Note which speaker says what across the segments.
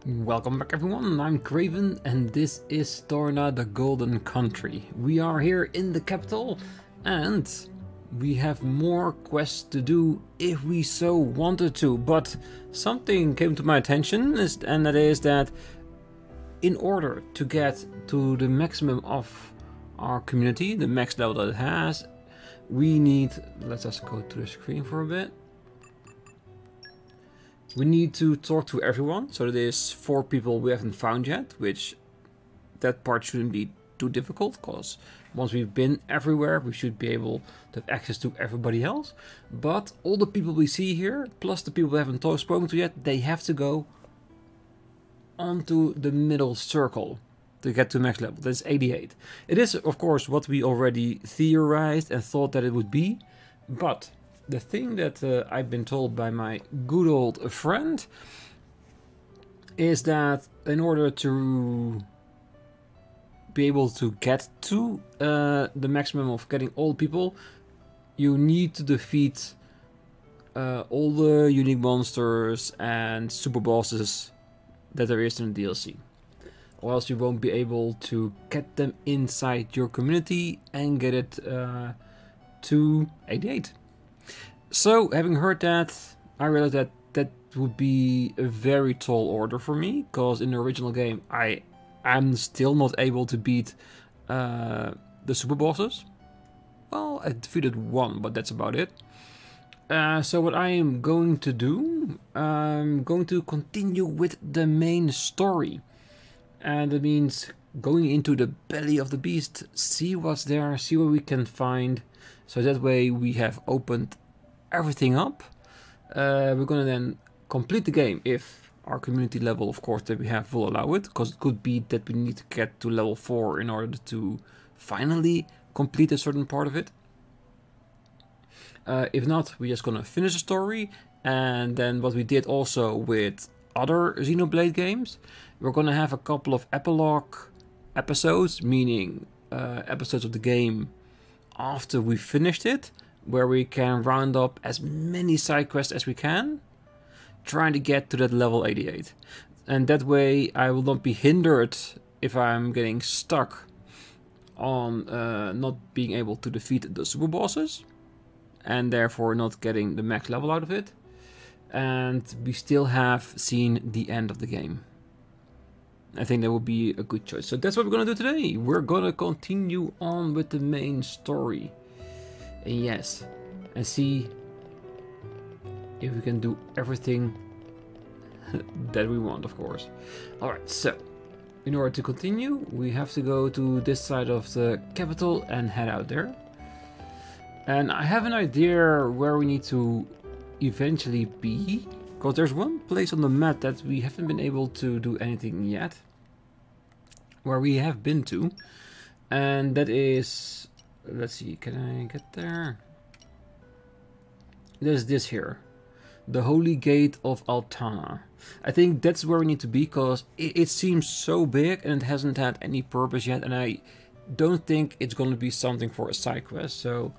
Speaker 1: Welcome back everyone, I'm Craven and this is Torna, the Golden Country. We are here in the capital and we have more quests to do if we so wanted to, but something came to my attention and that is that in order to get to the maximum of our community, the max level that it has, we need, let's just go to the screen for a bit. We need to talk to everyone, so there's 4 people we haven't found yet, which that part shouldn't be too difficult, because once we've been everywhere, we should be able to have access to everybody else. But all the people we see here, plus the people we haven't spoken to yet, they have to go onto the middle circle to get to max level. That's 88. It is, of course, what we already theorized and thought that it would be, but the thing that I've been told by my good old friend is that in order to be able to get to the maximum of getting all people, you need to defeat all the unique monsters and super bosses that there is in the DLC. Or else you won't be able to get them inside your community and get it to 88. So, having heard that, I realized that that would be a very tall order for me, because in the original game I'm still not able to beat the super bosses. Well, I defeated 1, but that's about it. So what I am going to do, I'm going to continue with the main story. And that means going into the belly of the beast, see what's there, see what we can find. So that way we have opened everything up. We're gonna then complete the game if our community level, of course, that we have will allow it, because it could be that we need to get to level 4 in order to finally complete a certain part of it. If not, we're just gonna finish the story, and then what we did also with other Xenoblade games, we're gonna have a couple of epilogue episodes, meaning episodes of the game after we finished it, where we can round up as many side quests as we can, trying to get to that level 88. And that way I will not be hindered if I'm getting stuck on not being able to defeat the super bosses, and therefore not getting the max level out of it. And we still have seen the end of the game. I think that would be a good choice. So that's what we're gonna do today. We're gonna continue on with the main story. Yes, and see if we can do everything that we want, of course. Alright, so in order to continue, we have to go to this side of the capital and head out there. And I have an idea where we need to eventually be, because there's one place on the map that we haven't been able to do anything yet, where we have been to, and that is, let's see, can I get there? There's this here, the Holy Gate of Altana. I think that's where we need to be, because it seems so big and it hasn't had any purpose yet, and I don't think it's going to be something for a side quest. So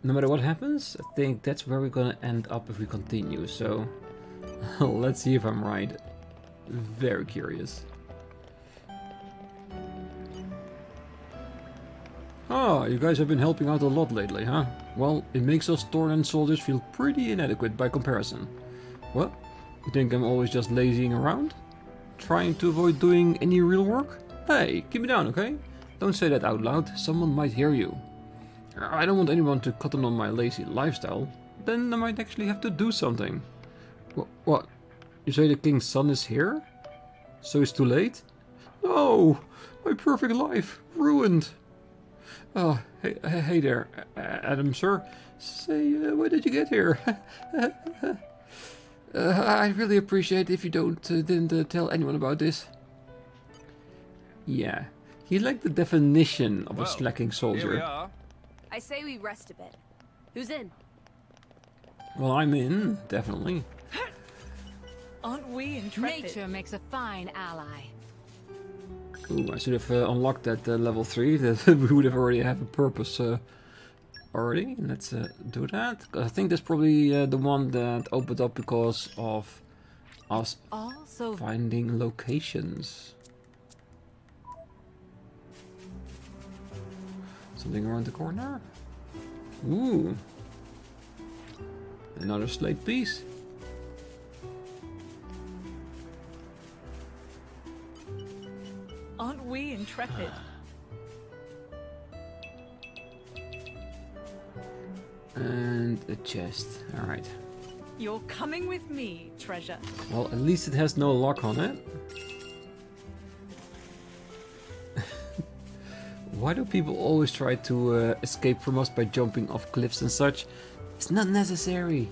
Speaker 1: no matter what happens, I think that's where we're going to end up if we continue. So let's see if I'm right. Very curious. Ah, you guys have been helping out a lot lately, huh? Well, it makes us Tornan soldiers feel pretty inadequate by comparison. Well, you think I'm always just lazying around? Trying to avoid doing any real work? Hey, keep me down, okay? Don't say that out loud, someone might hear you. I don't want anyone to cotton on my lazy lifestyle. Then I might actually have to do something. What? You say the king's son is here? So it's too late? No! My perfect life! Ruined! Oh, hey there, Addam, sir. Say, why did you get here? I'd really appreciate if you didn't tell anyone about this. Yeah, he liked the definition of a slacking soldier.
Speaker 2: Here we are.
Speaker 3: I say we rest a bit. Who's in?
Speaker 1: Well, I'm in, definitely.
Speaker 4: Aren't we intrepid?
Speaker 5: Nature makes a fine ally.
Speaker 1: Ooh, I should have unlocked that level 3, that we would have already have a purpose already. Let's do that. I think that's probably the one that opened up because of us
Speaker 5: Also,
Speaker 1: finding locations. Something around the corner? Ooh. Another slate piece.
Speaker 4: Aren't we intrepid?
Speaker 1: And a chest. Alright.
Speaker 4: You're coming with me, treasure.
Speaker 1: Well, at least it has no lock on it. Why do people always try to escape from us by jumping off cliffs and such? It's not necessary.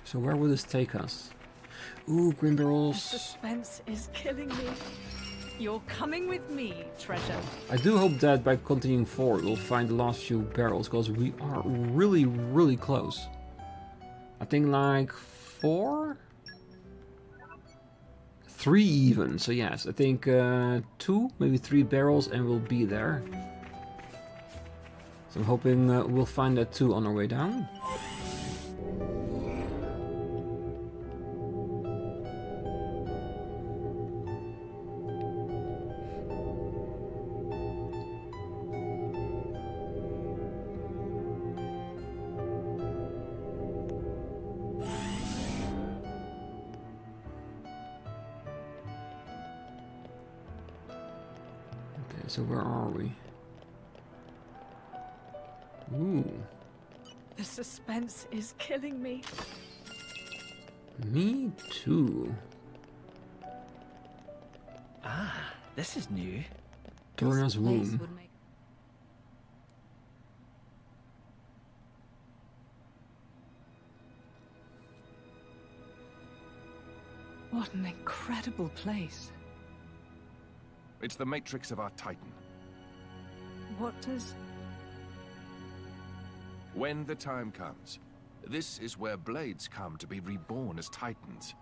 Speaker 1: So where will this take us? Ooh, green
Speaker 4: The
Speaker 1: barrels.
Speaker 4: suspense is killing me. You're coming with me, treasure.
Speaker 1: I do hope that by continuing forward we'll find the last few barrels, because we are really, really close. I think like 4? 3 even, so yes, I think 2, maybe 3 barrels and we'll be there. So I'm hoping we'll find that too on our way down. So where are we? Ooh.
Speaker 4: The suspense is killing me.
Speaker 1: Me too.
Speaker 2: Ah, this is new.
Speaker 1: Torna's
Speaker 5: this place
Speaker 1: womb.
Speaker 5: would make...
Speaker 4: What an incredible place.
Speaker 6: It's the matrix of our Titan.
Speaker 4: What does...
Speaker 6: When the time comes, this is where blades come to be reborn as Titans.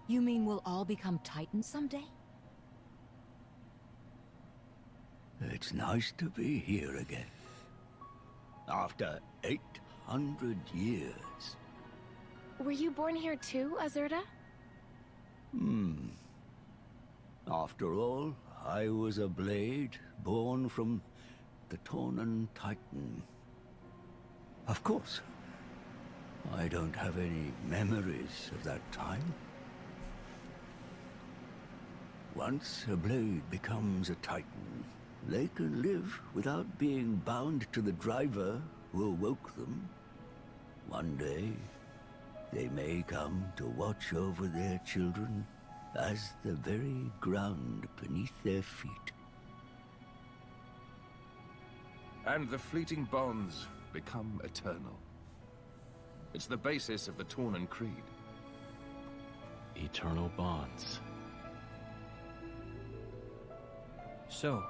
Speaker 5: You mean we'll all become Titans someday?
Speaker 7: It's nice to be here again. After 800 years.
Speaker 8: Were you born here too, Azurda?
Speaker 7: After all, I was a blade born from the Tornan Titan. Of course, I don't have any memories of that time. Once a blade becomes a Titan, they can live without being bound to the driver who awoke them. One day, they may come to watch over their children as the very ground beneath their feet.
Speaker 6: And the fleeting bonds become eternal. It's the basis of the Tornan Creed.
Speaker 2: Eternal bonds. So,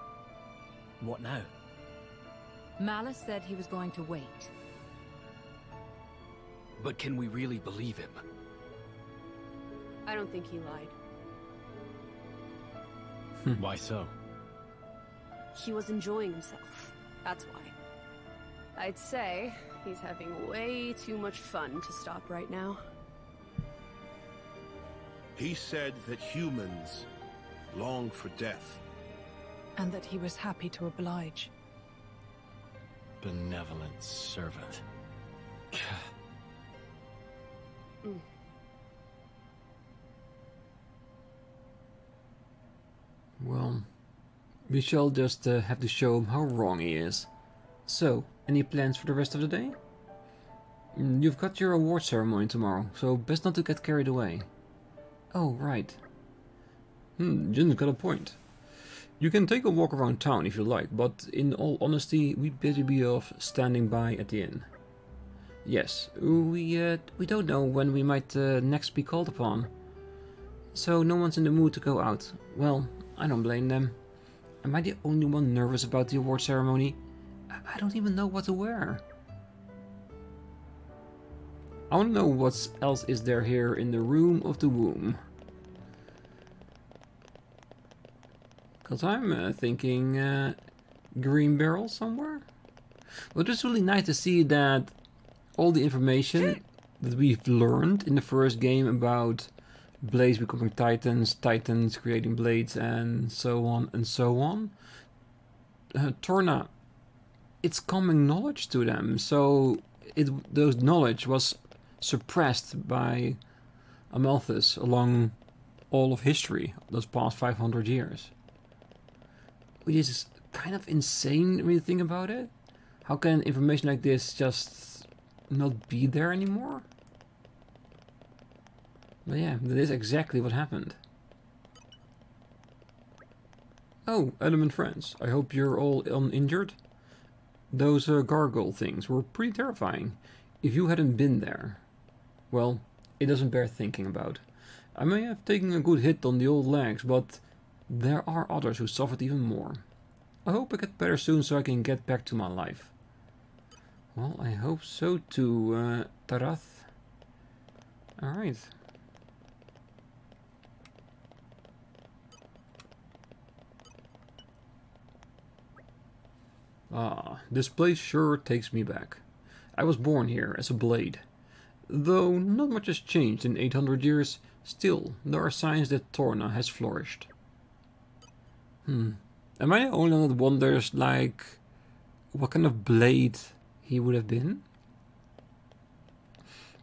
Speaker 2: what now?
Speaker 5: Malus said he was going to wait.
Speaker 2: But can we really believe him?
Speaker 3: I don't think he lied.
Speaker 2: Why so?
Speaker 3: He was enjoying himself. That's why. I'd say he's having way too much fun to stop right now.
Speaker 9: He said that humans long for death.
Speaker 4: And that he was happy to oblige.
Speaker 2: Benevolent servant.
Speaker 1: Well, we shall just have to show him how wrong he is. So, any plans for the rest of the day? You've got your award ceremony tomorrow, so best not to get carried away. Oh, right. Jin's got a point. You can take a walk around town if you like, but in all honesty, we'd better be off standing by at the inn. Yes, we don't know when we might next be called upon. So no one's in the mood to go out. Well, I don't blame them. Am I the only one nervous about the award ceremony? I don't even know what to wear. I want to know what else is there here in the room of the womb. Because I'm thinking green barrel somewhere. Well, it's really nice to see that all the information that we've learned in the first game about blades becoming titans, titans creating blades, and so on and so on. Torna, it's common knowledge to them, so those knowledge was suppressed by Amalthus along all of history, those past 500 years. Which is kind of insane when you think about it. How can information like this just not be there anymore? But yeah, that is exactly what happened. Oh, Addam and friends, I hope you're all uninjured. Those gargoyle things were pretty terrifying. If you hadn't been there, well, it doesn't bear thinking about. I may have taken a good hit on the old legs, but there are others who suffered even more. I hope I get better soon so I can get back to my life. Well, I hope so too, Tarath. Alright. Ah, this place sure takes me back. I was born here as a blade. Though not much has changed in 800 years, still there are signs that Torna has flourished. Am I the only one that wonders, like, what kind of blade he would have been?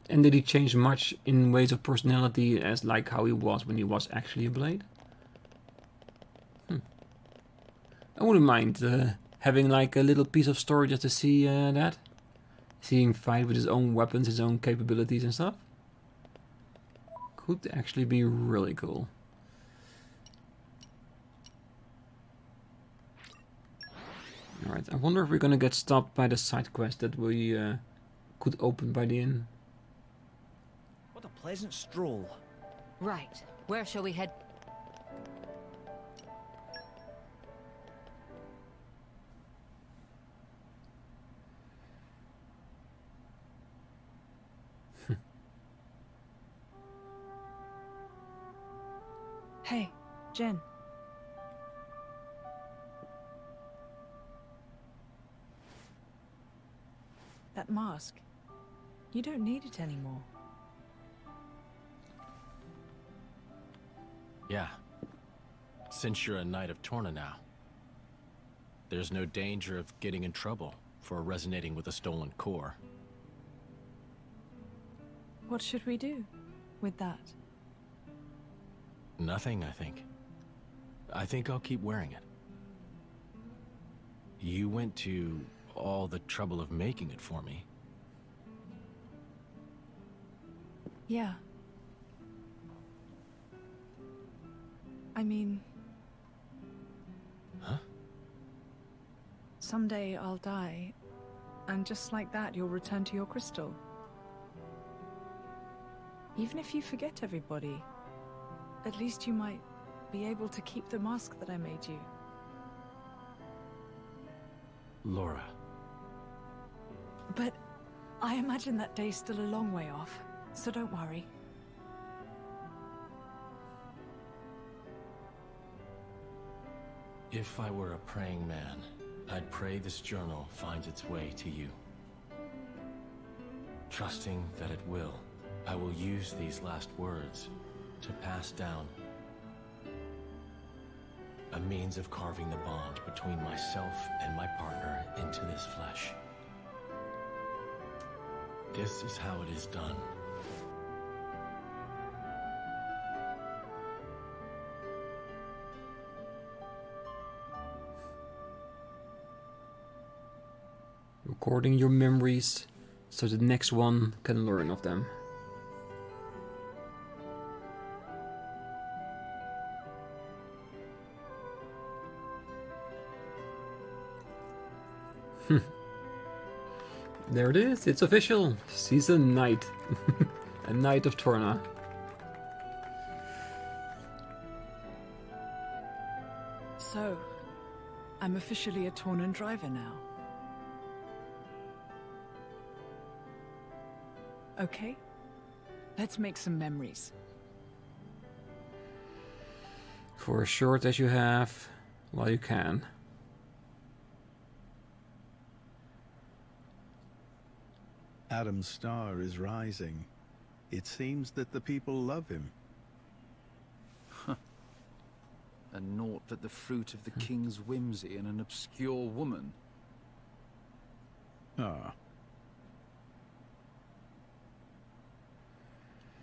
Speaker 1: And did he change much in ways of personality as like how he was when he was actually a blade? I wouldn't mind having like a little piece of story just to see that. See him fight with his own weapons, his own capabilities and stuff. Could actually be really cool. Alright, I wonder if we're gonna get stopped by the side quest that we could open by the inn.
Speaker 10: What a pleasant stroll.
Speaker 5: Right. Where shall we head?
Speaker 4: Hey, Jen. That mask. You don't need it anymore.
Speaker 2: Yeah. Since you're a Knight of Torna now, there's no danger of getting in trouble for resonating with a stolen core.
Speaker 4: What should we do with that?
Speaker 2: Nothing, I think. I think I'll keep wearing it. You went to all the trouble of making it for me.
Speaker 4: Yeah. I mean...
Speaker 2: Huh?
Speaker 4: Someday I'll die, and just like that you'll return to your crystal. Even if you forget everybody, at least you might be able to keep the mask that I made you.
Speaker 2: Lora.
Speaker 4: But I imagine that day's still a long way off, so don't worry.
Speaker 2: If I were a praying man, I'd pray this journal finds its way to you. Trusting that it will, I will use these last words to pass down a means of carving the bond between myself and my partner into this flesh. This is how it is done.
Speaker 1: Recording your memories so the next one can learn of them. There it is, it's official. She's a knight. A knight of Torna.
Speaker 4: So, I'm officially a Tornan driver now. Okay, let's make some memories.
Speaker 1: For as short as you have, while you can.
Speaker 11: Addam's star is rising. It seems that the people love him.
Speaker 12: And naught but the fruit of the king's whimsy and an obscure woman.
Speaker 11: Ah.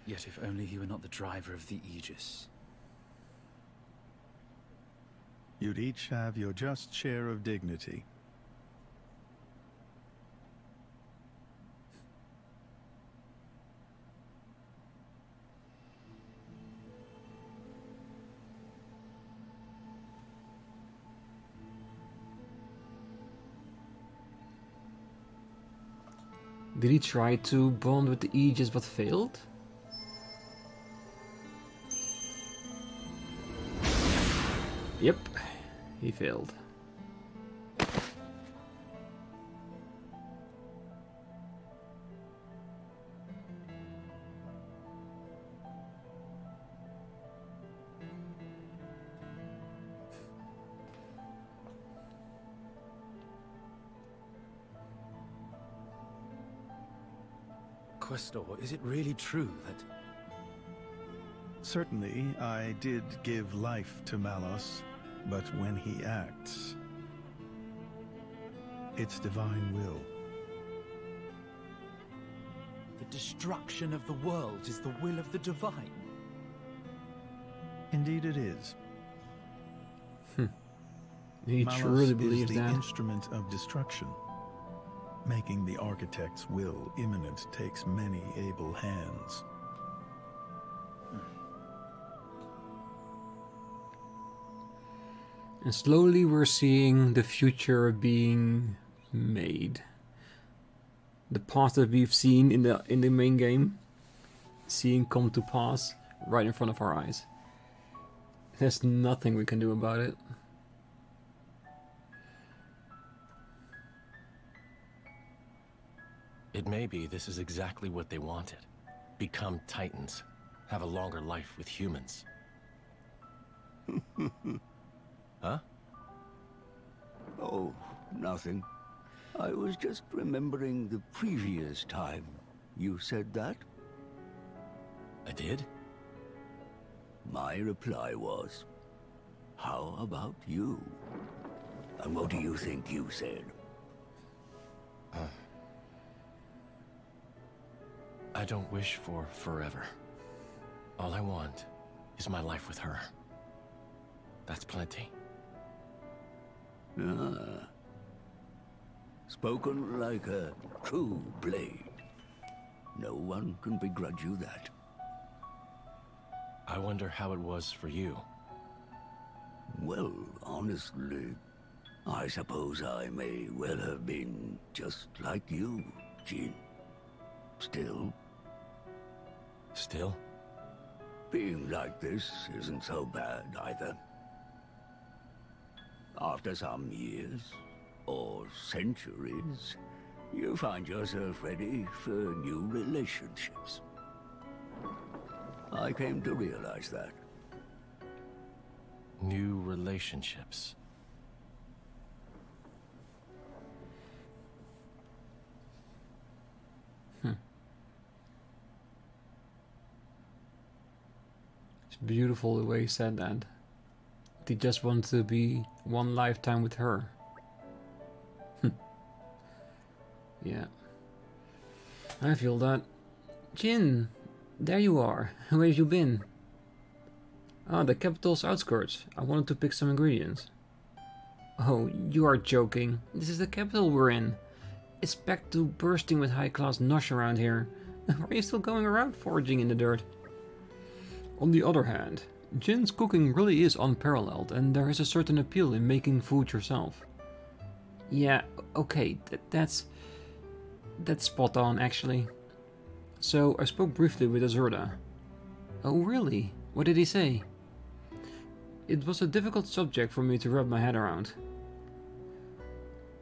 Speaker 12: Yet if only he were not the driver of the Aegis.
Speaker 11: You'd each have your just share of dignity.
Speaker 1: Did he try to bond with the Aegis but failed? Yep, he failed.
Speaker 12: Quaestor, is it really true that...
Speaker 11: Certainly, I did give life to Malos, but when he acts, it's divine will.
Speaker 10: The destruction of the world is the will of the divine.
Speaker 11: Indeed it is.
Speaker 1: He
Speaker 11: Malos
Speaker 1: truly believes
Speaker 11: is the
Speaker 1: that.
Speaker 11: instrument of destruction. Making the architect's will imminent takes many able hands.
Speaker 1: And slowly we're seeing the future being made. The past that we've seen in the main game, seeing come to pass right in front of our eyes. There's nothing we can do about it.
Speaker 2: It may be this is exactly what they wanted. Become Titans. Have a longer life with humans. Huh?
Speaker 7: Oh, nothing. I was just remembering the previous time you said that.
Speaker 2: I did?
Speaker 7: My reply was, how about you? And what do you think you said?
Speaker 2: I don't wish for forever. All I want is my life with her. That's plenty.
Speaker 7: Ah. Spoken like a true blade. No one can begrudge you that.
Speaker 2: I wonder how it was for you.
Speaker 7: Well, honestly, I suppose I may well have been just like you, Jean. Still?
Speaker 2: Still?
Speaker 7: Being like this isn't so bad either. After some years, or centuries, you find yourself ready for new relationships. I came to realize that.
Speaker 2: New relationships.
Speaker 1: It's beautiful the way he said that. He just wanted to be one lifetime with her. Yeah. I feel that. Jin, there you are. Where have you been? Ah, the capital's outskirts. I wanted to pick some ingredients. Oh, you are joking. This is the capital we're in. It's packed to bursting with high-class nosh around here. Why are you still going around foraging in the dirt? On the other hand, Jin's cooking really is unparalleled, and there is a certain appeal in making food yourself. Yeah, okay, that's spot on, actually. So, I spoke briefly with Azurda. Oh, really? What did he say? It was a difficult subject for me to wrap my head around.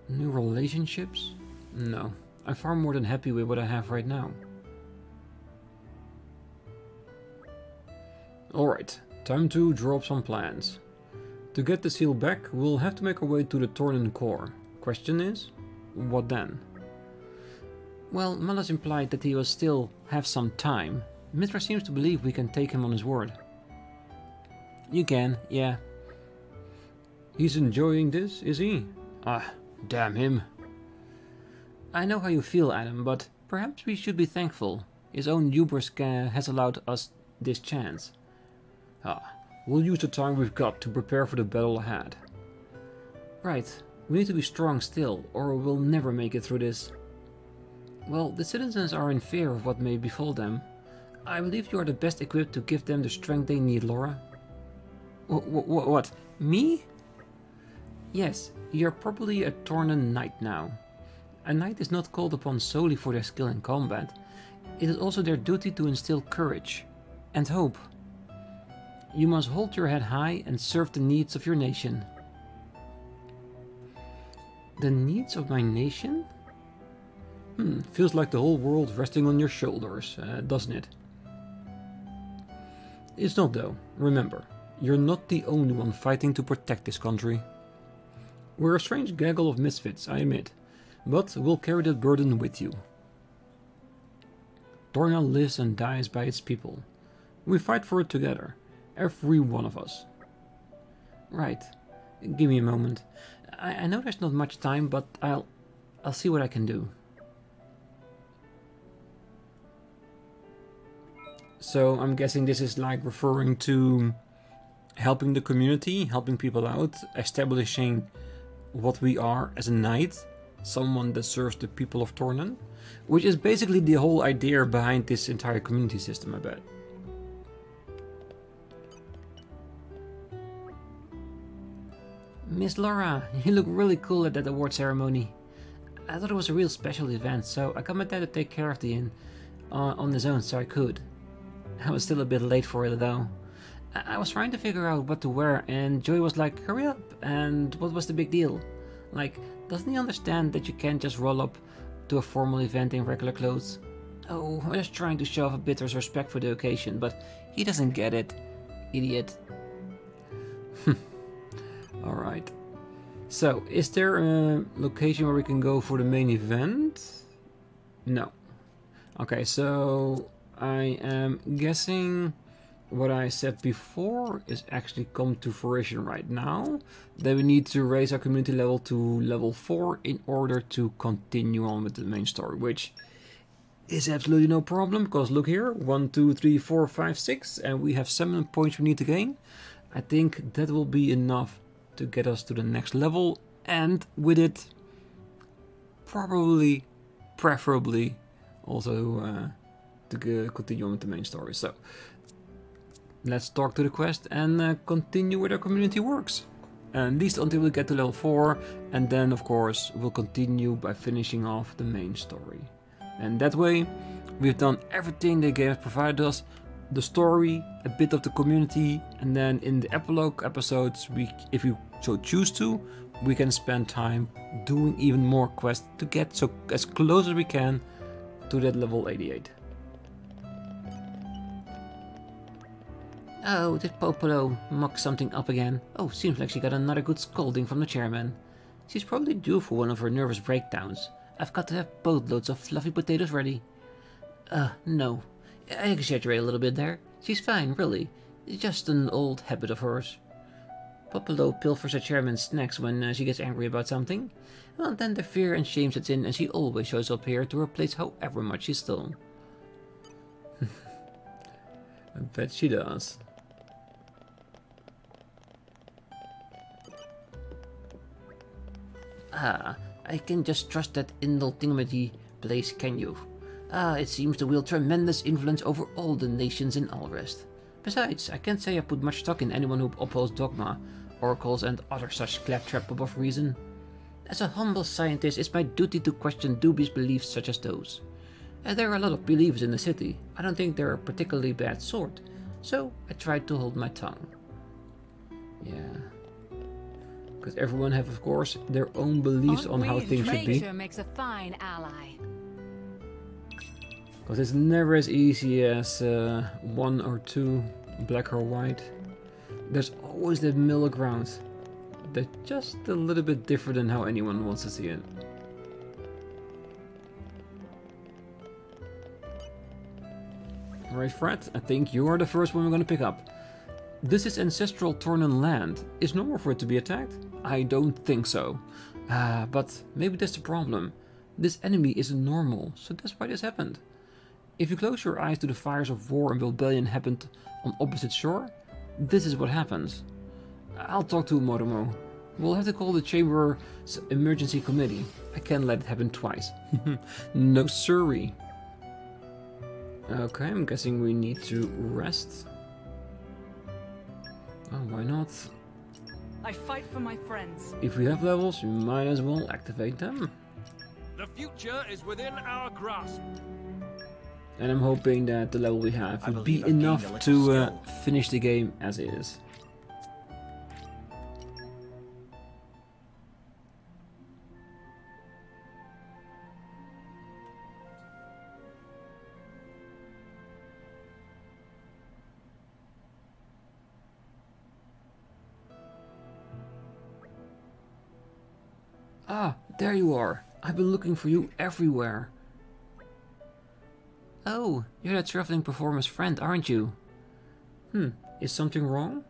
Speaker 1: New relationships? No, I'm far more than happy with what I have right now. Alright, time to draw up some plans. To get the seal back, we'll have to make our way to the Tornan core. Question is, what then? Well, Malos implied that he will still have some time. Mythra seems to believe we can take him on his word. You can, yeah. He's enjoying this, is he? Ah, damn him. I know how you feel, Addam, but perhaps we should be thankful. His own hubris has allowed us this chance. We'll use the time we've got to prepare for the battle ahead. Right, we need to be strong still, or we'll never make it through this. Well, the citizens are in fear of what may befall them. I believe you are the best equipped to give them the strength they need, Lora. What? Me? Yes, you're probably a Tornan knight now. A knight is not called upon solely for their skill in combat. It is also their duty to instill courage and hope. You must hold your head high and serve the needs of your nation. The needs of my nation? Feels like the whole world resting on your shoulders, doesn't it? It's not though. Remember, you're not the only one fighting to protect this country. We're a strange gaggle of misfits, I admit, but we'll carry that burden with you. Torna lives and dies by its people. We fight for it together, every one of us. Right, give me a moment. I know there's not much time, but I'll see what I can do. So I'm guessing this is like referring to helping the community, helping people out, establishing what we are as a knight, someone that serves the people of Tornan, which is basically the whole idea behind this entire community system, I bet. Miss Lora, you look really cool at that award ceremony. I thought it was a real special event, so I got my dad to take care of the inn on his own so I could. I was still a bit late for it though. I was trying to figure out what to wear and Joey was like, hurry up, and what was the big deal? Like, doesn't he understand that you can't just roll up to a formal event in regular clothes? Oh, I was trying to show off a bit of respect for the occasion, but he doesn't get it. Idiot. Alright. So, is there a location where we can go for the main event? No. Okay, so I am guessing what I said before is actually come to fruition right now. Then we need to raise our community level to level 4 in order to continue on with the main story, which is absolutely no problem, because look here, 1, 2, 3, 4, 5, 6, and we have 7 points we need to gain. I think that will be enough to get us to the next level, and with it, preferably also to continue on with the main story. So let's talk to the quest and continue with our community works. At least until we get to level 4, and then of course we'll continue by finishing off the main story. And that way we've done everything the game has provided us, the story, a bit of the community, and then in the epilogue episodes, if we so choose to, we can spend time doing even more quests to get so as close as we can to that level 88. Oh, did Popolo muck something up again? Oh, seems like she got another good scolding from the chairman. She's probably due for one of her nervous breakdowns. I've got to have boatloads of fluffy potatoes ready. No. I exaggerate a little bit there. She's fine, really. It's just an old habit of hers. Popolo pilfers the chairman's snacks when she gets angry about something. Well, then the fear and shame sets in and she always shows up here to replace however much she's stolen. I bet she does. I can just trust that Indol thingamajig place, can you? It seems to wield tremendous influence over all the nations in Alrest. Besides, I can't say I put much stock in anyone who upholds dogma, oracles and other such claptrap above reason. As a humble scientist, it's my duty to question dubious beliefs such as those. There are a lot of believers in the city. I don't think they're a particularly bad sort, so I tried to hold my tongue. Yeah. Because everyone have, of course, their own beliefs on how things should be.
Speaker 5: Nature makes a fine ally.
Speaker 1: Because it's never as easy as 1 or 2, black or white. There's always that middle ground. They're just a little bit different than how anyone wants to see it. Alright, Fred, I think you are the first one we're gonna pick up. This is ancestral Tornan land. Is normal for it to be attacked? I don't think so. But maybe that's the problem. This enemy isn't normal, so that's why this happened. If you close your eyes to the fires of war and rebellion happened on opposite shore, this is what happens. I'll talk to Moromo. We'll have to call the Chamber's emergency committee. I can't let it happen twice. No siree. Okay, I'm guessing we need to rest. Oh, why not?
Speaker 4: I fight for my friends.
Speaker 1: If we have levels, we might as well activate them.
Speaker 13: The future is within our grasp.
Speaker 1: And I'm hoping that the level we have will be enough to finish the game as is. Ah, there you are. I've been looking for you everywhere. Oh, you're that traveling performer's friend, aren't you? Is something wrong?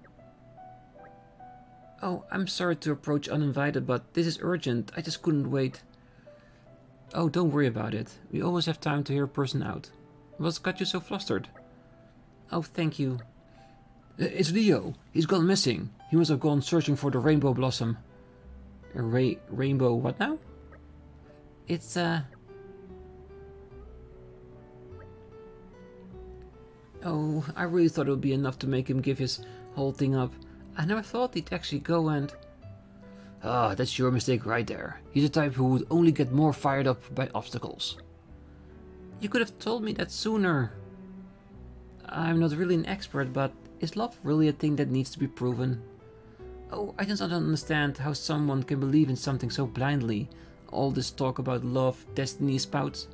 Speaker 1: Oh, I'm sorry to approach uninvited, but this is urgent. I just couldn't wait. Oh, don't worry about it. We always have time to hear a person out. What's got you so flustered? Oh, thank you. It's Leo. He's gone missing. He must have gone searching for the rainbow blossom. A rainbow what now? It's Oh, I really thought it would be enough to make him give his whole thing up. I never thought he'd actually go and... Ah, that's your mistake right there. He's the type who would only get more fired up by obstacles. You could have told me that sooner. I'm not really an expert, but is love really a thing that needs to be proven? Oh, I just don't understand how someone can believe in something so blindly. All this talk about love, destiny spouts.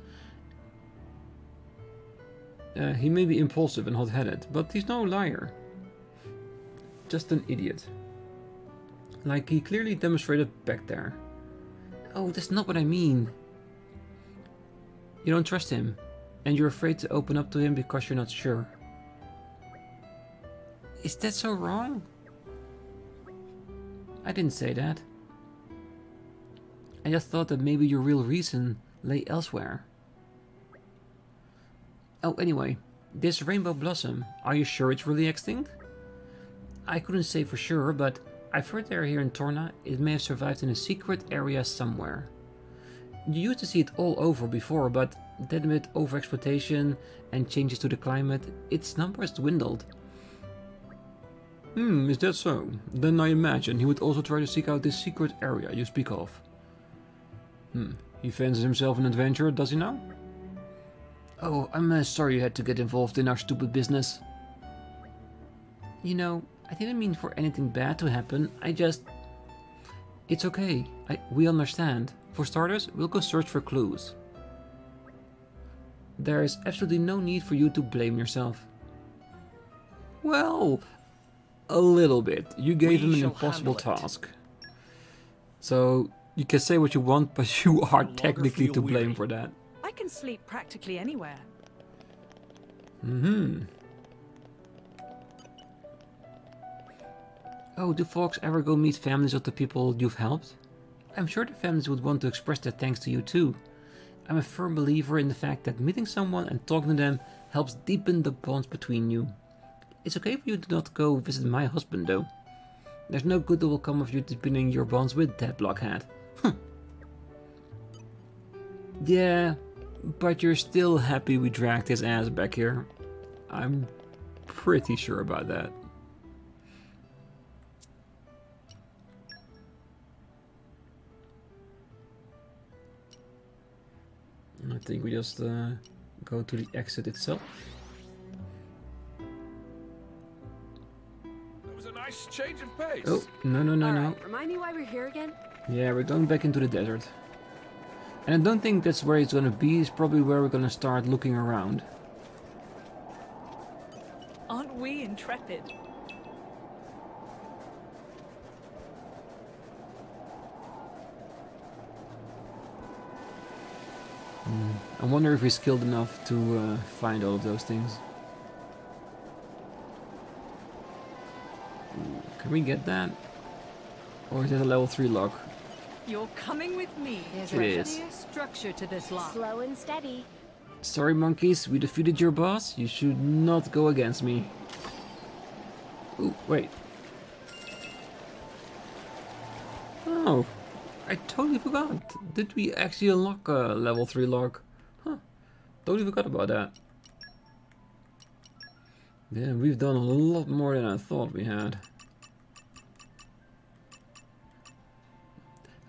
Speaker 1: He may be impulsive and hot-headed, but he's no liar. Just an idiot. Like he clearly demonstrated back there. Oh, that's not what I mean. You don't trust him, and you're afraid to open up to him because you're not sure. Is that so wrong? I didn't say that. I just thought that maybe your real reason lay elsewhere. Oh, anyway, this rainbow blossom, are you sure it's really extinct? I couldn't say for sure, but I've heard they're here in Torna. It may have survived in a secret area somewhere. You used to see it all over before, but then with overexploitation and changes to the climate, its numbers dwindled. Is that so? Then I imagine he would also try to seek out this secret area you speak of. He fancies himself an adventurer, does he now? Oh, I'm sorry you had to get involved in our stupid business. You know, I didn't mean for anything bad to happen, It's okay, we understand. For starters, we'll go search for clues. There is absolutely no need for you to blame yourself. Well, a little bit. You gave him an impossible task. So, you can say what you want, but you are technically to blame for that.
Speaker 4: I can sleep practically anywhere.
Speaker 1: Oh, do folks ever go meet families of the people you've helped? I'm sure the families would want to express their thanks to you too. I'm a firm believer in the fact that meeting someone and talking to them helps deepen the bonds between you. It's okay for you to not go visit my husband though. There's no good that will come of you deepening your bonds with that blockhead. Yeah, but you're still happy we dragged his ass back here. I'm pretty sure about that. I think we just go to the exit itself.
Speaker 13: That was a nice change of pace.
Speaker 1: Oh, no.
Speaker 3: Right, remind me why we're here again?
Speaker 1: Yeah, we're going back into the desert. And I don't think that's where it's gonna be. It's probably where we're gonna start looking around.
Speaker 4: Aren't we intrepid?
Speaker 1: I wonder if we're skilled enough to find all of those things. Ooh, can we get that? Or is that a level 3 lock?
Speaker 4: You're coming with me.
Speaker 5: There's
Speaker 1: It
Speaker 5: a
Speaker 1: is.
Speaker 5: clear structure to this lock.
Speaker 8: Slow and steady.
Speaker 1: Sorry, monkeys, we defeated your boss. You should not go against me. Ooh, wait. Oh, I totally forgot. Did we actually unlock a level 3 lock? Huh, totally forgot about that. Yeah, we've done a lot more than I thought we had.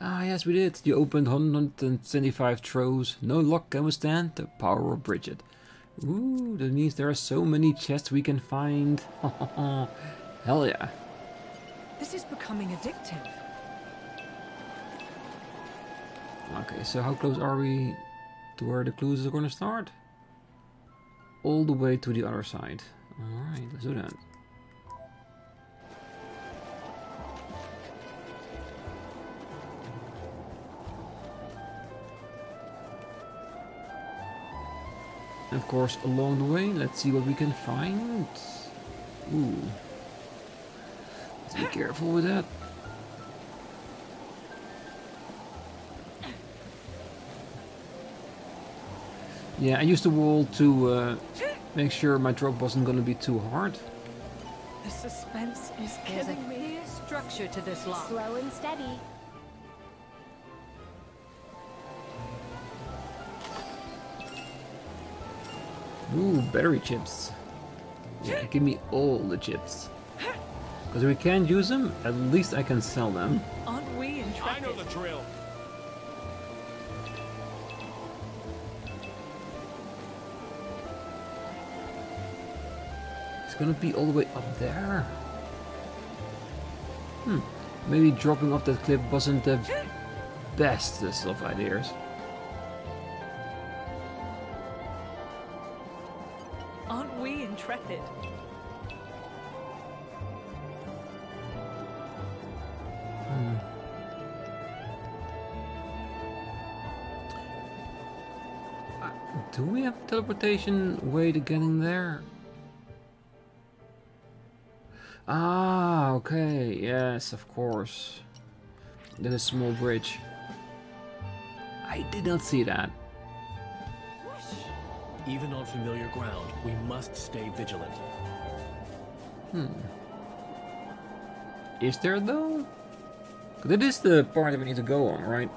Speaker 1: Ah, yes, we did. You opened 175 throws. No lock can withstand the power of Bridget. Ooh, that means there are so many chests we can find. Hell yeah.
Speaker 4: This is becoming addictive.
Speaker 1: Okay, so how close are we to where the clues are gonna start? All the way to the other side. Alright, let's do that. And of course, along the way, let's see what we can find. Ooh. Let's be careful with that. Yeah, I used the wall to make sure my drop wasn't going to be too hard.
Speaker 4: The suspense is
Speaker 5: There's a
Speaker 4: killing me.
Speaker 5: clear structure to this lock.
Speaker 8: Slow and steady.
Speaker 1: Ooh, battery chips. Yeah, give me all the chips. Because if we can't use them, at least I can sell them.
Speaker 4: Aren't we intrepid?
Speaker 13: I know the drill.
Speaker 1: It's gonna be all the way up there. Maybe dropping off that cliff wasn't the bestest of ideas.
Speaker 4: Aren't we intrepid?
Speaker 1: Do we have a teleportation way to getting there? Ah, okay, yes, of course. There's a small bridge. I did not see that.
Speaker 2: Even on familiar ground, we must stay vigilant.
Speaker 1: Is there though? That is the part that we need to go on, right?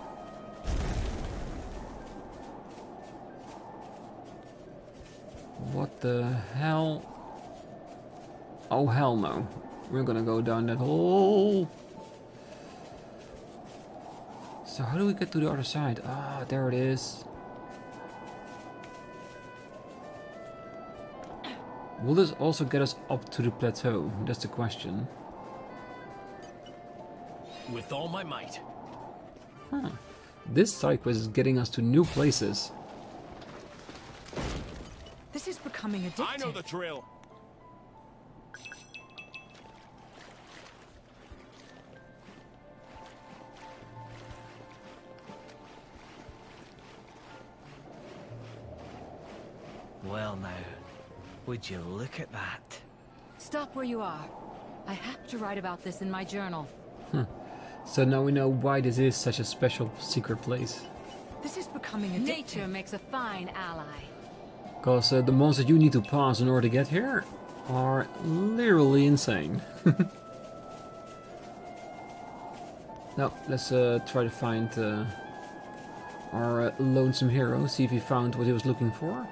Speaker 1: What the hell? Oh hell no. We're gonna go down that hole. So how do we get to the other side? Ah, there it is. Will this also get us up to the plateau? That's the question.
Speaker 2: With all my might.
Speaker 1: Huh. This side quest is getting us to new places.
Speaker 4: This is becoming addictive.
Speaker 13: I know the drill.
Speaker 14: Well now, would you look at that?
Speaker 5: Stop where you are. I have to write about this in my journal.
Speaker 1: So now we know why this is such a special secret place.
Speaker 4: This is becoming addictive.
Speaker 5: Nature makes a fine ally.
Speaker 1: Because the monsters you need to pass in order to get here are literally insane. Now, let's try to find our lonesome hero, see if he found what he was looking for.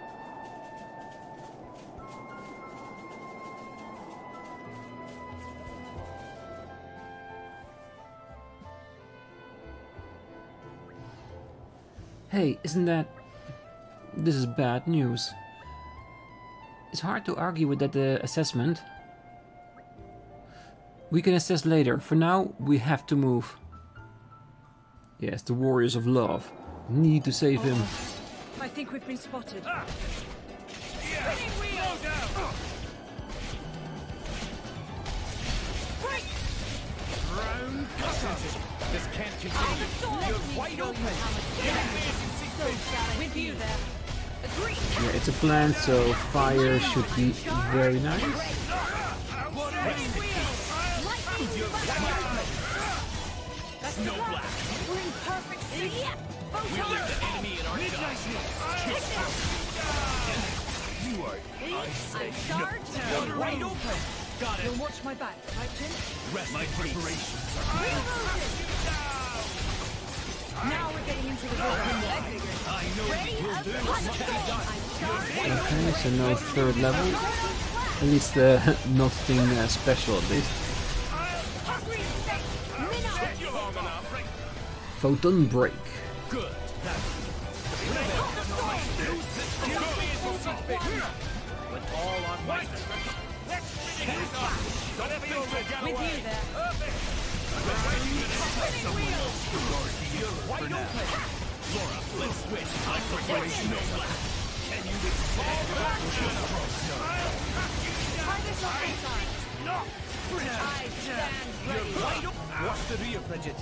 Speaker 1: Hey, isn't that... This is bad news. It's hard to argue with that assessment. We can assess later. For now, we have to move. Yes, the warriors of love. Need to save him.
Speaker 4: I think we've been spotted.
Speaker 13: Spinning wheel down. Round cutter. This can't continue. You're wide open.
Speaker 5: With you there. Agree.
Speaker 1: Yeah, it's a plant, so fire should be very nice.
Speaker 5: That's no black. We're in perfect sync. We lift the enemy in our sights.
Speaker 9: You are
Speaker 5: I'm charged.
Speaker 9: You're wide open. Got it.
Speaker 5: You'll watch my back, right, Jin?
Speaker 9: Rest my preparations.
Speaker 5: Now we're getting into the rhythm.
Speaker 9: I know what we'll do.
Speaker 1: Okay, so no third level. At least nothing special at least. Photon break.
Speaker 9: Good.
Speaker 13: With all on might.
Speaker 5: With you there.
Speaker 9: Wide open. Lora, let's switch. My preparation no black. Can you withstand that?
Speaker 5: Try this on my side.
Speaker 9: No.
Speaker 5: I stand ready.
Speaker 9: Wide open. What's the rear, Bridget?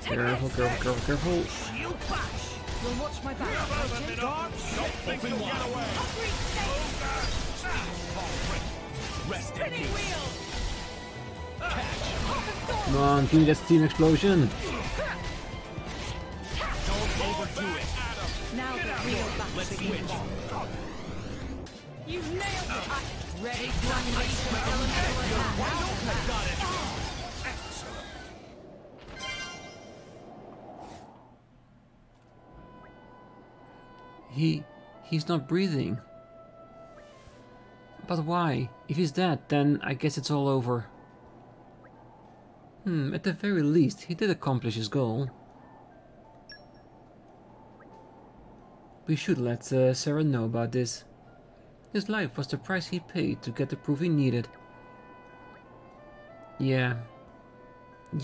Speaker 1: Careful, careful, careful, careful.
Speaker 9: Shield bash.
Speaker 5: You'll watch my back, right, Jin?
Speaker 9: Don't think you'll get away. Rest in
Speaker 5: Spinning
Speaker 9: peace.
Speaker 5: wheel.
Speaker 1: Come on, give me that steam explosion.
Speaker 9: Don't overdo it.
Speaker 5: Now the real back.
Speaker 9: Let's switch.
Speaker 5: You nailed it. Ready to unleash the elemental attack.
Speaker 9: Got it.
Speaker 1: He's not breathing. But why? If he's dead, then I guess it's all over. At the very least, he did accomplish his goal. We should let Sarah know about this. His life was the price he paid to get the proof he needed. Yeah,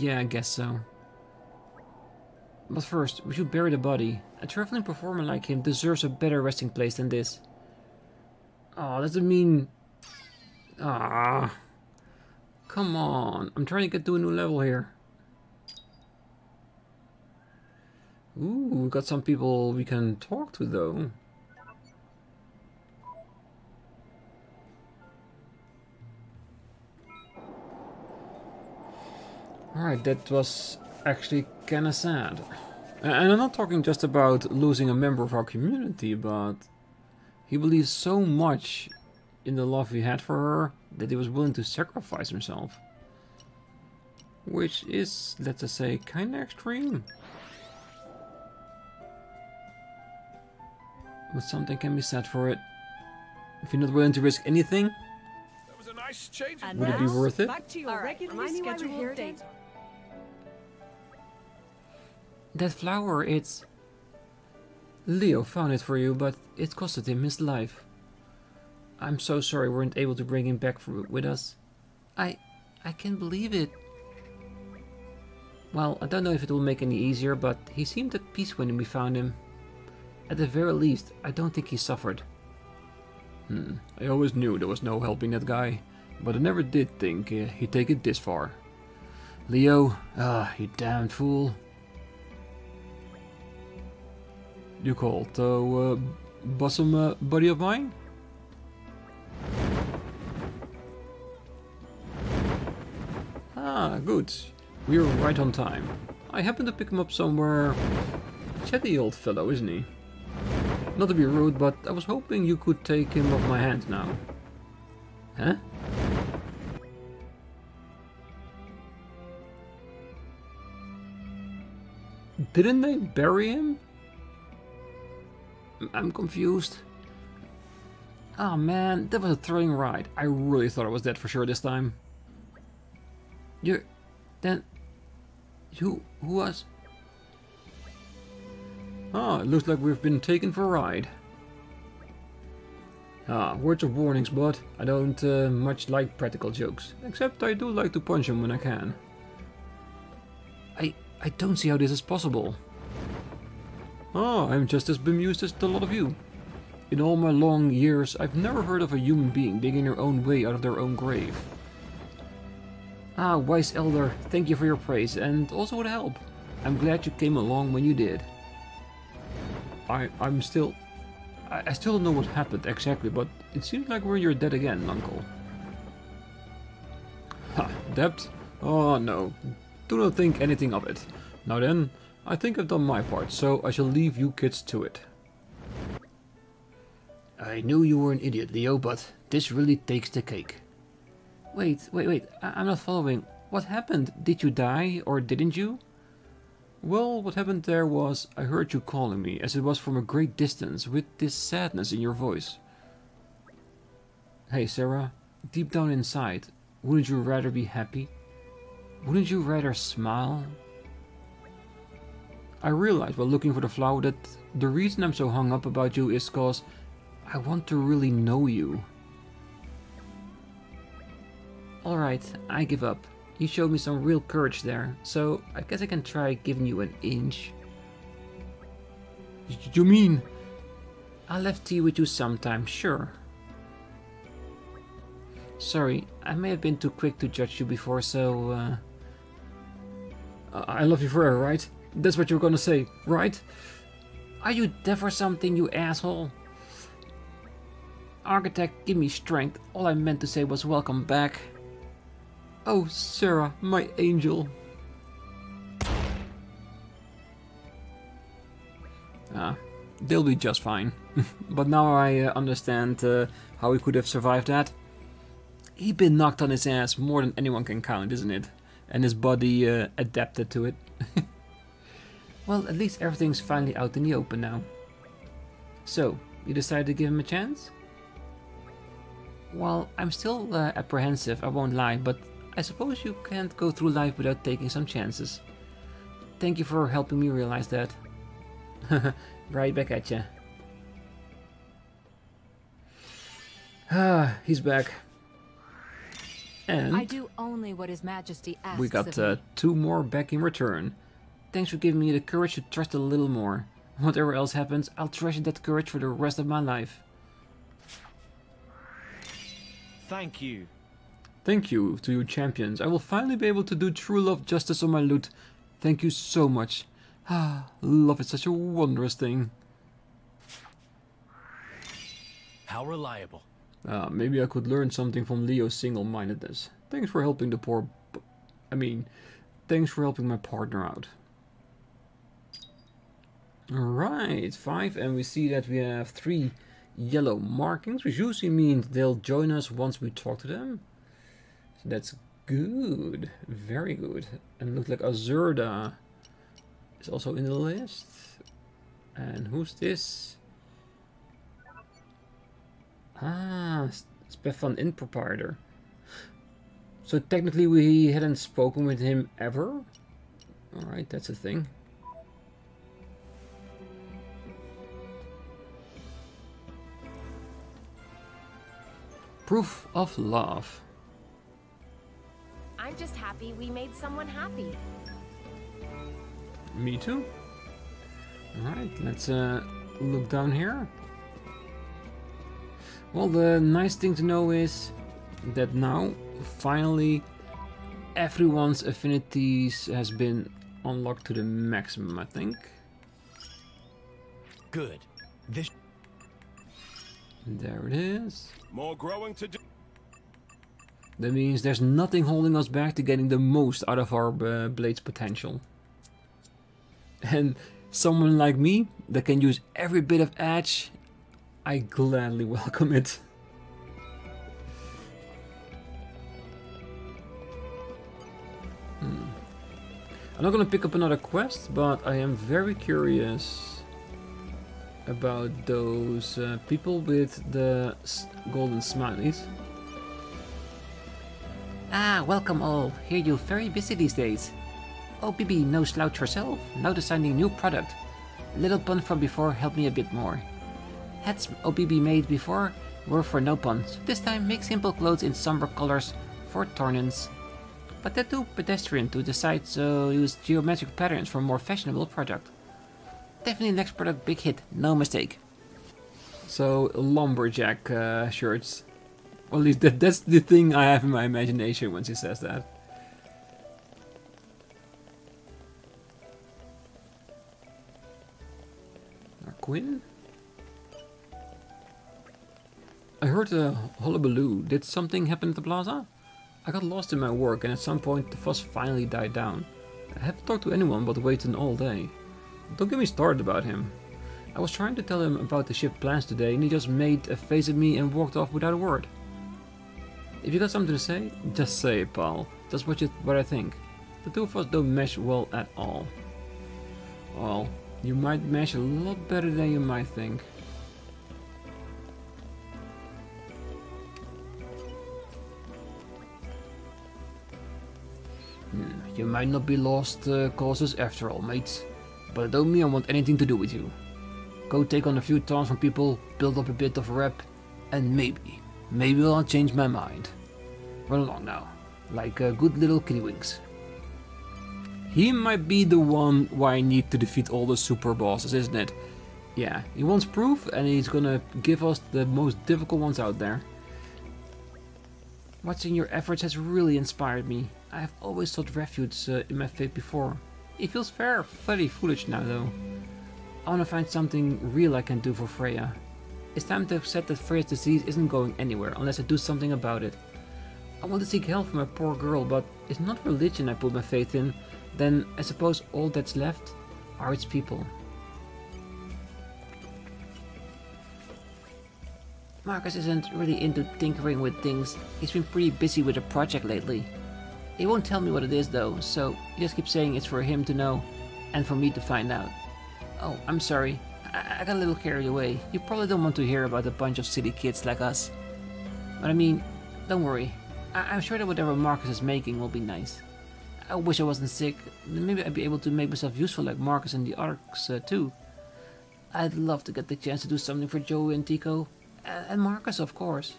Speaker 1: I guess so. But first, we should bury the body. A traveling performer like him deserves a better resting place than this. Oh, doesn't mean... Ah, come on. I'm trying to get to a new level here. Ooh, we got some people we can talk to though. Alright, that was actually kinda sad. And I'm not talking just about losing a member of our community, but he believes so much in the love he had for her that he was willing to sacrifice himself. Which is, let's just say, kinda extreme. But something can be said for it. If you're not willing to risk anything,
Speaker 13: That was a nice change.
Speaker 1: would it be worth it?
Speaker 4: Back to your
Speaker 3: All right,
Speaker 4: regularly
Speaker 3: remind me why we're
Speaker 4: scheduled
Speaker 3: here
Speaker 4: date.
Speaker 3: again?
Speaker 1: That flower, it's... Leo found it for you, but it costed him his life. I'm so sorry we weren't able to bring him back with us. I can't believe it. Well, I don't know if it will make any easier, but he seemed at peace when we found him. At the very least, I don't think he suffered. I always knew there was no helping that guy, but I never did think he'd take it this far. Leo, you damned fool. You called, bosom buddy of mine? Ah, good. We're right on time. I happened to pick him up somewhere. Chatty old fellow, isn't he? Not to be rude, but I was hoping you could take him off my hands now. Huh? Didn't they bury him? I'm confused. Oh man, that was a thrilling ride. I really thought I was dead for sure this time. Who was? Ah, it looks like we've been taken for a ride. Ah, words of warnings, bud. I don't much like practical jokes. Except I do like to punch them when I can. I don't see how this is possible. Oh, I'm just as bemused as the lot of you. In all my long years, I've never heard of a human being digging their own way out of their own grave. Ah, wise elder, thank you for your praise, and also for the help. I'm glad you came along when you did. I'm still... I still don't know what happened exactly, but it seems like you're dead again, Uncle. Ha, debt? Oh no, do not think anything of it. Now then, I think I've done my part, so I shall leave you kids to it. I knew you were an idiot, Leo, but this really takes the cake. Wait, I'm not following. What happened? Did you die, or didn't you? Well, what happened there was, I heard you calling me, as it was from a great distance, with this sadness in your voice. Hey Sarah, deep down inside, wouldn't you rather be happy? Wouldn't you rather smile? I realized while looking for the flower that the reason I'm so hung up about you is cause I want to really know you. Alright, I give up. You showed me some real courage there, so I guess I can try giving you an inch. You mean? I'll have tea with you sometime, sure. Sorry, I may have been too quick to judge you before, so I love you forever, right? That's what you're gonna say, right? Are you deaf or something, you asshole? Architect, give me strength. All I meant to say was welcome back. Oh, Sarah, my angel. They'll be just fine. But now I understand how he could have survived that. He'd been knocked on his ass more than anyone can count, isn't it? And his body adapted to it. Well, at least everything's finally out in the open now. So, you decided to give him a chance? Well, I'm still apprehensive, I won't lie, but I suppose you can't go through life without taking some chances. Thank you for helping me realize that. Right back at ya. He's back. And
Speaker 15: I do only what His Majesty asks
Speaker 1: we got
Speaker 15: of me.
Speaker 1: 2 more back in return. Thanks for giving me the courage to trust a little more. Whatever else happens, I'll treasure that courage for the rest of my life.
Speaker 10: Thank you.
Speaker 1: Thank you to you champions. I will finally be able to do true love justice on my loot. Thank you so much. Love is such a wondrous thing.
Speaker 2: How reliable.
Speaker 1: Maybe I could learn something from Leo's single-mindedness. Thanks for helping the poor... thanks for helping my partner out. Alright, 5, and we see that we have 3 yellow markings, which usually means they'll join us once we talk to them. So that's good. Very good. And it looks like Azurda is also in the list. And who's this? Stefan Inn proprietor. So technically we hadn't spoken with him ever? Alright, that's a thing. Proof of love.
Speaker 8: I'm just happy we made someone happy.
Speaker 1: Me too. Alright, let's look down here. Well, the nice thing to know is that now, finally, everyone's affinities has been unlocked to the maximum, I think.
Speaker 2: Good.
Speaker 1: There it is.
Speaker 9: More growing to do.
Speaker 1: That means there's nothing holding us back to getting the most out of our blade's potential. And someone like me that can use every bit of edge, I gladly welcome it. I'm not gonna pick up another quest, but I am very curious about those people with the golden smileys.
Speaker 16: Welcome all. Hear you very busy these days. OBB no slouch herself, now designing new product. Little pun from before helped me a bit more. Hats OBB made before were for no pun, so this time make simple clothes in somber colors for Tornans. But they're too pedestrian to decide, so use geometric patterns for a more fashionable product. Definitely next product big hit, no mistake.
Speaker 1: So lumberjack shirts. Well, at least that's the thing I have in my imagination when she says that. Quinn? I heard a hullabaloo. Did something happen at the plaza? I got lost in my work and at some point the fuss finally died down. I haven't talked to anyone but Waiton all day. Don't get me started about him. I was trying to tell him about the ship plans today and he just made a face at me and walked off without a word. If you got something to say, just say it, pal. That's what I think. The two of us don't mesh well at all. Well, you might mesh a lot better than you might think. You might not be lost causes after all, mates. But it don't mean I want anything to do with you. Go take on a few taunts from people, build up a bit of a rep, and maybe I'll change my mind. Run along now, like good little kittywinks. He might be the one why I need to defeat all the super bosses, isn't it? Yeah, he wants proof and he's gonna give us the most difficult ones out there. Watching your efforts has really inspired me. I have always sought refuge in my fate before. It feels very foolish now though. I want to find something real I can do for Freya. It's time to accept that Freya's disease isn't going anywhere unless I do something about it. I want to seek help for my poor girl, but it's not religion I put my faith in. Then I suppose all that's left are its people. Marcus isn't really into tinkering with things. He's been pretty busy with a project lately. He won't tell me what it is though, so he just keeps saying it's for him to know and for me to find out. Oh, I'm sorry. I got a little carried away. You probably don't want to hear about a bunch of silly kids like us. But I mean, don't worry. I'm sure that whatever Marcus is making will be nice. I wish I wasn't sick. Maybe I'd be able to make myself useful like Marcus and the Arcs too. I'd love to get the chance to do something for Joey and Tico. And Marcus, of course.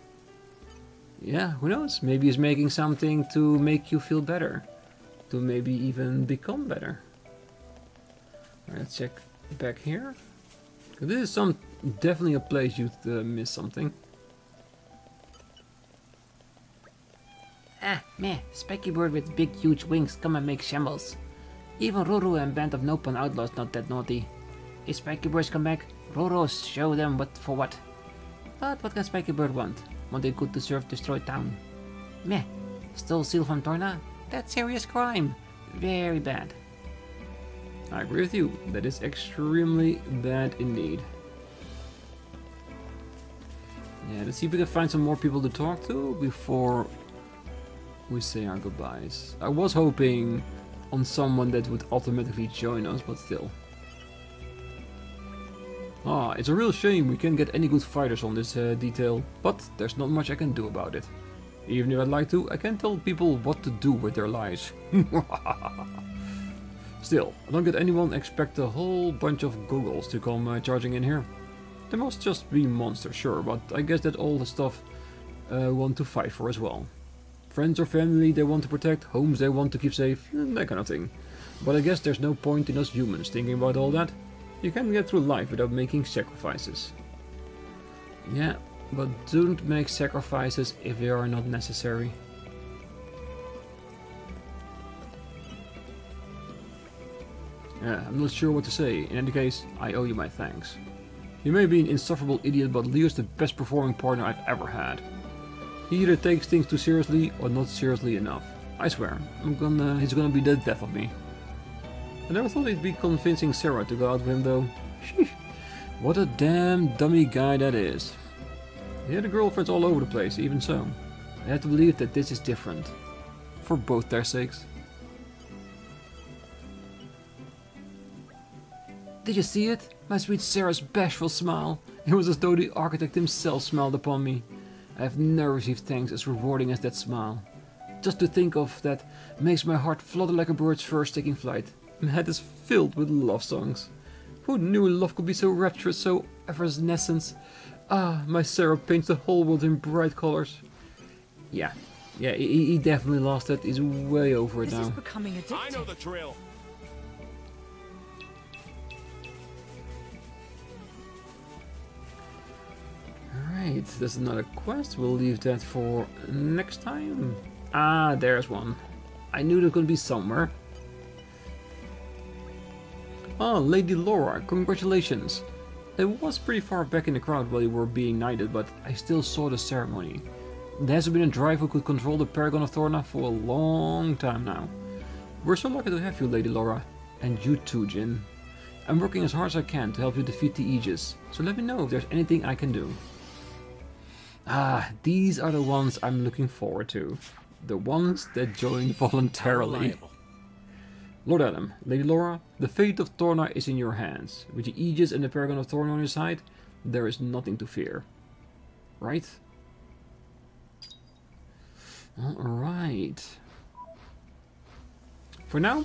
Speaker 1: Yeah, who knows? Maybe he's making something to make you feel better. To maybe even become better. Alright, let's check back here. This is definitely a place you'd miss something.
Speaker 16: Ah, meh, spiky bird with big huge wings come and make shambles. Even Roro and band of Nopan outlaws not that naughty. If spiky birds come back, Roro show them what for what. But what can spiky bird want? Want a good to serve destroyed town. Meh, stole seal from Torna? That's serious crime. Very bad.
Speaker 1: I agree with you. That is extremely bad indeed. Yeah, let's see if we can find some more people to talk to before we say our goodbyes. I was hoping on someone that would automatically join us, but still. Ah, it's a real shame we can't get any good fighters on this detail, but there's not much I can do about it. Even if I'd like to, I can't tell people what to do with their lives. Still, I don't get anyone expect a whole bunch of googles to come charging in here. There must just be monsters, sure, but I guess that all the stuff want to fight for as well. Friends or family they want to protect, homes they want to keep safe, that kind of thing. But I guess there's no point in us humans thinking about all that. You can't get through life without making sacrifices. Yeah, but don't make sacrifices if they are not necessary. Yeah, I'm not sure what to say. In any case, I owe you my thanks. You may be an insufferable idiot, but Leo's the best performing partner I've ever had. He either takes things too seriously or not seriously enough. I swear, he's gonna be the death of me. I never thought he'd be convincing Sarah to go out with him though. Sheesh. What a damn dummy guy that is. He had girlfriends all over the place, even so. I have to believe that this is different. For both their sakes. Did you see it? My sweet Sarah's bashful smile. It was as though the architect himself smiled upon me. I have never received thanks as rewarding as that smile. Just to think of that makes my heart flutter like a bird's first taking flight. My head is filled with love songs. Who knew love could be so rapturous, so evanescent? Ah, my Sarah paints the whole world in bright colors. Yeah, he definitely lost it. He's way over it now.
Speaker 4: This is becoming addictive.
Speaker 9: I know the drill.
Speaker 1: Alright, there's another quest. We'll leave that for next time. Ah, there's one. I knew there was going to be somewhere. Ah, Lady Lora, congratulations. It was pretty far back in the crowd while you were being knighted, but I still saw the ceremony. There hasn't been a driver who could control the Paragon of Torna for a long time now. We're so lucky to have you, Lady Lora. And you too, Jin. I'm working as hard as I can to help you defeat the Aegis, so let me know if there's anything I can do. Ah, these are the ones I'm looking forward to. The ones that joined voluntarily. Lord Addam, Lady Lora, the fate of Torna is in your hands. With the Aegis and the Paragon of Torna on your side, there is nothing to fear. Right? Alright. For now,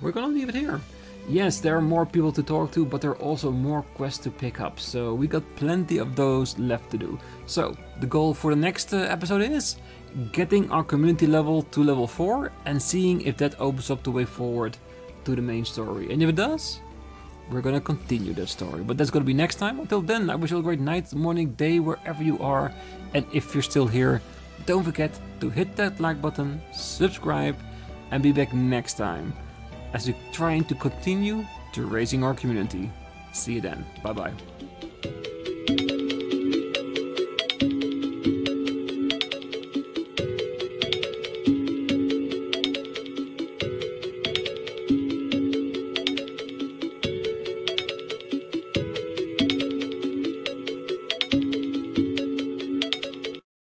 Speaker 1: we're gonna leave it here. Yes, there are more people to talk to, but there are also more quests to pick up, so we got plenty of those left to do. So, the goal for the next episode is getting our community level to level 4 and seeing if that opens up the way forward to the main story. And if it does, we're gonna continue that story. But that's gonna be next time. Until then, I wish you a great night, morning, day, wherever you are. And if you're still here, don't forget to hit that like button, subscribe, and be back next time as we're trying to continue to raising our community. See you then. Bye bye.